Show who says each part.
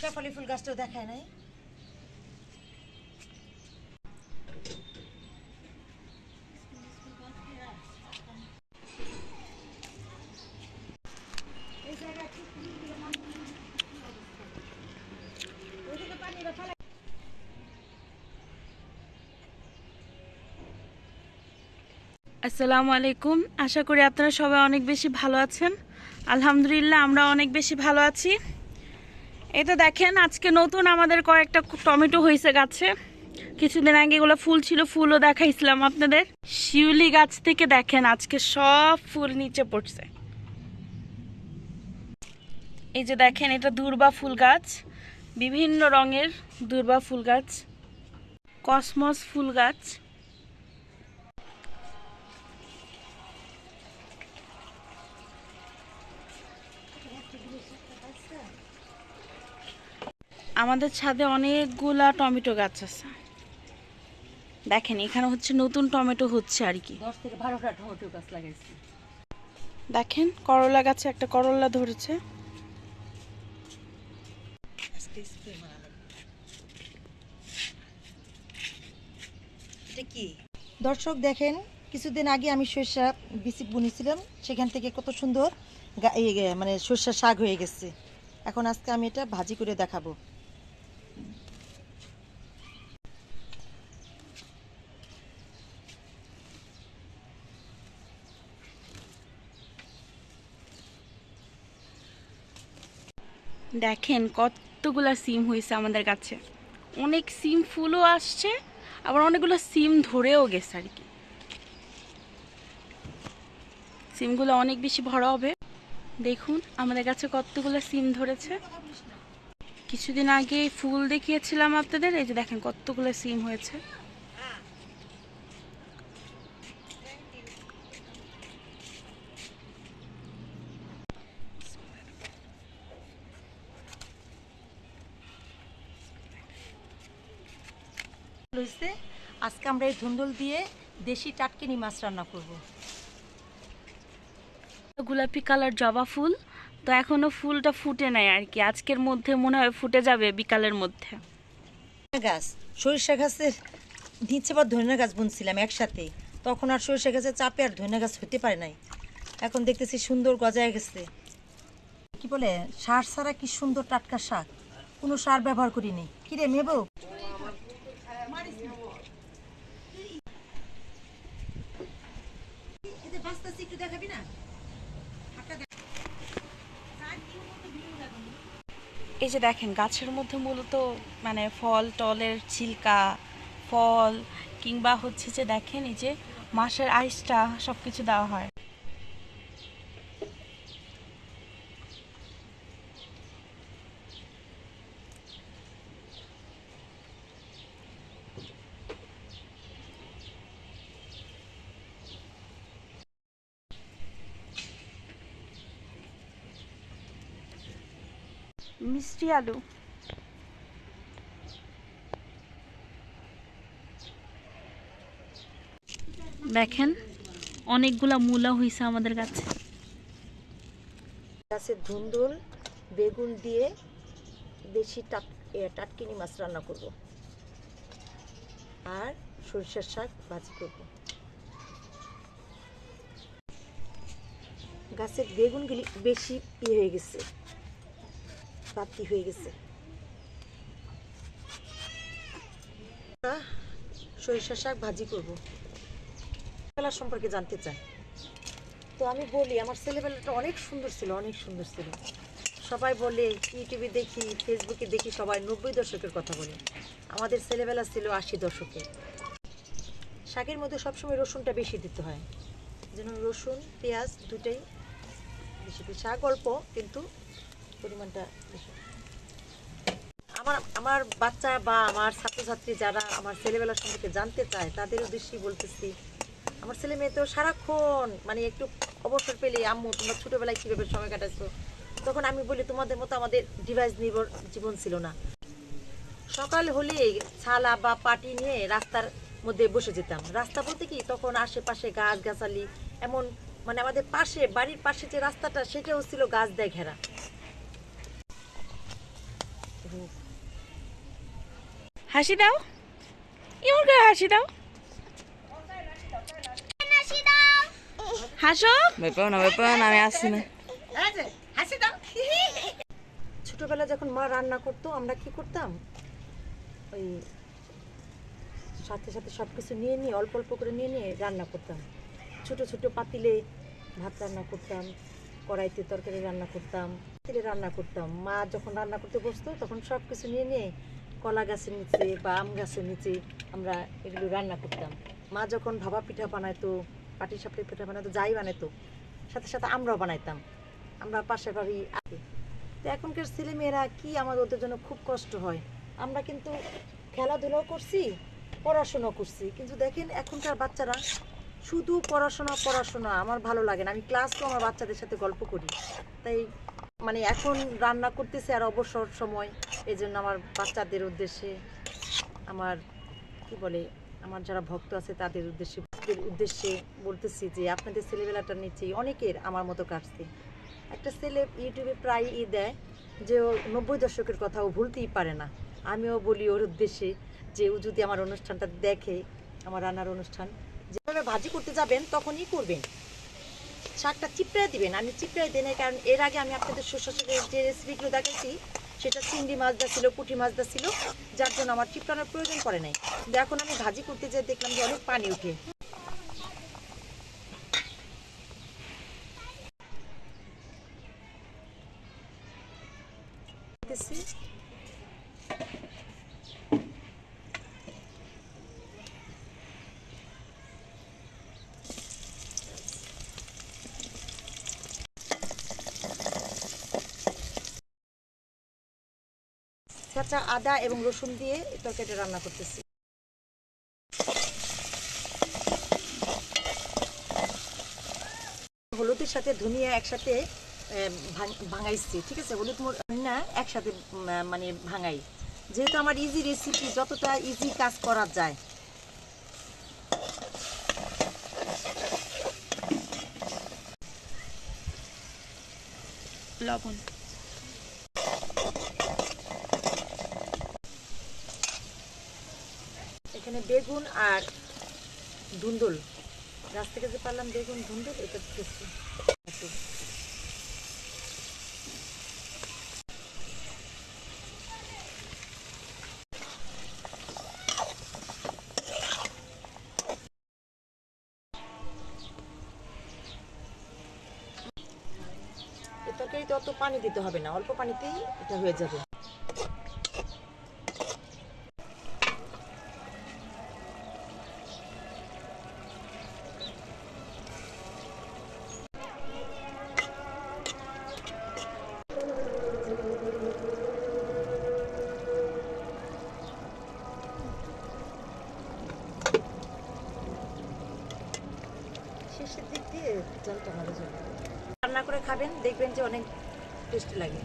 Speaker 1: শেফালি ফুল গাছটাও দেখায় নাই।
Speaker 2: আসসালামু আলাইকুম। আশা করি আপনারা সবাই অনেক বেশি ভালো আছেন। আলহামদুলিল্লাহ আমরা অনেক বেশি ভালো আছি। এই তো দেখেন আজকে নতুন আমাদের কয়েকটা টমেটো হয়েছে গাছে। কিছুদিন আগে এগুলো ফুল ছিল, ফুলও দেখাইছিলাম আপনাদের। শিউলি গাছ থেকে দেখেন আজকে সব ফুল নিচে পড়ছে। এই যে দেখেন এটা দূর্বা ফুল গাছ, বিভিন্ন রঙের দূর্বা ফুল গাছ, কসমস ফুল গাছ। আমাদের ছাদে অনেকগুলা টমেটো গাছ আছে। দেখেন এখানে হচ্ছে নতুন টমেটো হচ্ছে আর কি।
Speaker 1: 10 থেকে 12টা টমেটো গাছ লাগাইছি।
Speaker 2: দেখেন করলা গাছে একটা করলা ধরেছে।
Speaker 1: এটা কি দর্শক দেখেন, কিছুদিন আগে আমি সরষা বিচি বুনেছিলাম, সেখান থেকে কত সুন্দর মানে সরষা শাক হয়ে গেছে। এখন আজকে আমি এটা ভাজি করে দেখাবো।
Speaker 2: দেখেন কতগুলা সিম হয়েছে আমাদের কাছে। অনেক সিম ফুলও আসছে, আবার অনেকগুলো সিম ধরেও গেছে আর কি। সিমগুলো অনেক বেশি বড় হবে। দেখুন আমাদের কাছে কতগুলো সিম ধরেছে। কিছুদিন আগে ফুল দেখিয়েছিলাম আপনাদের, এই যে দেখেন কতগুলো সিম হয়েছে।
Speaker 1: আজকে আমরা এই ধুন্দুল দিয়ে দেশি টাটকিনি মাছ রান্না করব।
Speaker 2: গোলাপি কালার জবা ফুল, তো এখনো ফুলটা ফুটে নাই আর কি। আজকের মধ্যে মনে হয় ফুটে যাবে, বিকালের মধ্যে।
Speaker 1: গাছ সরিষা গাছের নিচে বা ধনিয়া গাছ বুনছিলাম একসাথে, তখন আর সরিষা গাছের চাপে আর ধনিয়া গাছ হতে পারে নাই। এখন দেখতেছি সুন্দর গজায় গেছে। কি বলে সার ছাড়া কি সুন্দর টাটকা শাক, কোনো সার ব্যবহার করিনি। কি রে মেবো, দেখাবি না?
Speaker 2: এই যে দেখেন গাছের মধ্যে মূলত মানে ফল টলের ছিলকা, ফল কিংবা হচ্ছে যে দেখেন এই যে মাছের আইসটা সবকিছু দেওয়া হয়। মিষ্টি আলু, দেখেন অনেকগুলা মূলা হইছে আমাদের কাছে।
Speaker 1: গাছের ধুন্দুল বেগুন দিয়ে দেশি টাটকিনি মাছ রান্না করব আর সরিষার শাক ভাজি করব। গাছের বেগুনগুলি বেশি হয়ে গেছে, বাতি হয়ে গেছে। সরিষার শাক ভাজি করব। ছেলেবেলা সম্পর্কে জানতে চাই, তো আমি বলি আমার ছেলেবেলাটা অনেক সুন্দর ছিল, অনেক সুন্দর ছিল। সবাই বলে ইউটিউবে দেখি, ফেসবুকে দেখি, সবাই 90 দশকের কথা বলে। আমাদের ছেলেবেলা ছিল 80 দশকে। শাকের মধ্যে সবসময় রসুনটা বেশি দিতে হয়, যেন রসুন পেঁয়াজ দুটাই বেশি। শাক অল্প কিন্তু পরিমাণটা বেশি। আমার আমার বাচ্চা বা আমার ছাত্রছাত্রী যারা আমার ছেলেবেলা সম্পর্কে জানতে চায় তাদের উদ্দেশ্যেই বলতেছি, আমার ছেলে মেয়ে তো সারাক্ষণ মানে একটু অবসর পেলে আম্মু তোমরা ছোটোবেলায় কীভাবে সময় কাটাইছো, তখন আমি বলি তোমাদের মতো আমাদের ডিভাইস নির্ভর জীবন ছিল না। সকাল হলেই ছালা বা পাটি নিয়ে রাস্তার মধ্যে বসে যেতাম। রাস্তা বলতে কি, তখন আশেপাশে গাছ গাছালি, এমন মানে আমাদের পাশে বাড়ির পাশে যে রাস্তাটা সেটাও ছিল গাছ দিয়ে ঘেরা।
Speaker 2: হাসি দাও, এমন করে হাসি দাও, হাসো। ব্যাপার আমি আসছি না।
Speaker 1: ছোটবেলা যখন মা রান্না করতো আমরা কি করতাম, ওই সাথে সাথে সব কিছু নিয়ে নিয়ে অল্প অল্প করে নিয়ে নিয়ে রান্না করতাম। ছোট ছোট পাতিলে ভাত রান্না করতাম, কড়াইতে তরকারি রান্না করতাম, পাতিলে রান্না করতাম। মা যখন রান্না করতে বসতো তখন সব কিছু নিয়ে নিয়ে কলা গাছের নিচে বা আম গাছের নিচে আমরা এগুলো রান্না করতাম। মা যখন ভাপা পিঠা বানাইতো, পাটিসাপটা পিঠা বানাইতো, যাই বানাইতো সাথে সাথে আমরাও বানাইতাম। আমরা পাশের বাড়ি আগে। তো এখনকার ছেলেমেয়েরা কি, আমাদের ওদের জন্য খুব কষ্ট হয়। আমরা কিন্তু খেলাধুলাও করছি, পড়াশোনা করছি, কিন্তু দেখেন এখনকার বাচ্চারা শুধু পড়াশোনা পড়াশোনা। আমার ভালো লাগে না, আমি ক্লাসও আমার বাচ্চাদের সাথে গল্প করি। তাই মানে এখন রান্না করতেছে আর অবসর সময়, এই জন্য আমার বাচ্চাদের উদ্দেশ্যে, আমার কি বলে, আমার যারা ভক্ত আছে তাদের উদ্দেশ্যে বলতেছি যে আপনাদের ছেলেবেলাটার নিচেই অনেকের আমার মতো কাটছে। একটা ছেলে ইউটিউবে প্রায়ই দেয় যে ও 90 দশকের কথা ও ভুলতেই পারে না। আমিও বলি ওর উদ্দেশ্যে যে ও যদি আমার অনুষ্ঠানটা দেখে, আমার রান্নার অনুষ্ঠান, যেভাবে ভাজি করতে যাবেন তখনই করবেন, শাকটা চিপড়ায় দিবেন। আমি চিপড়ায় দিই না, কারণ এর আগে আমি আপনাদের সর্ষে শাকের যে রেসিপিগুলো দেখাচ্ছি সেটা চিংড়ি মাছটা ছিল, পুঁটি মাছটা ছিল, যার জন্য আমার চিপড়ানোর প্রয়োজন পড়ে নাই। কিন্তু এখন আমি ভাজি করতে যেয়ে দেখলাম যে অনেক পানি উঠে। কাঁচা আদা এবং রসুন দিয়ে তরকারিটা রান্না করতেছি। হলুদের সাথে ধনিয়া একসাথে ভাঙাইছি, ঠিক আছে? হলুদ না একসাথে মানে ভাঙাই, যেহেতু আমার ইজি রেসিপি, যতটা ইজি কাজ করা যায়।
Speaker 2: লবণ,
Speaker 1: এখানে বেগুন আর ধুন্দুল, গাছ থেকে যে পারলাম বেগুন ধুন্দুল, এটা দিচ্ছি। এই তরকারিতে অত পানি দিতে হবে না, অল্প পানিতেই এটা হয়ে যাবে। শেষের দিক দিয়ে জলটা ভালো যাবে। রান্না করে খাবেন, দেখবেন যে অনেক টেস্টি লাগে।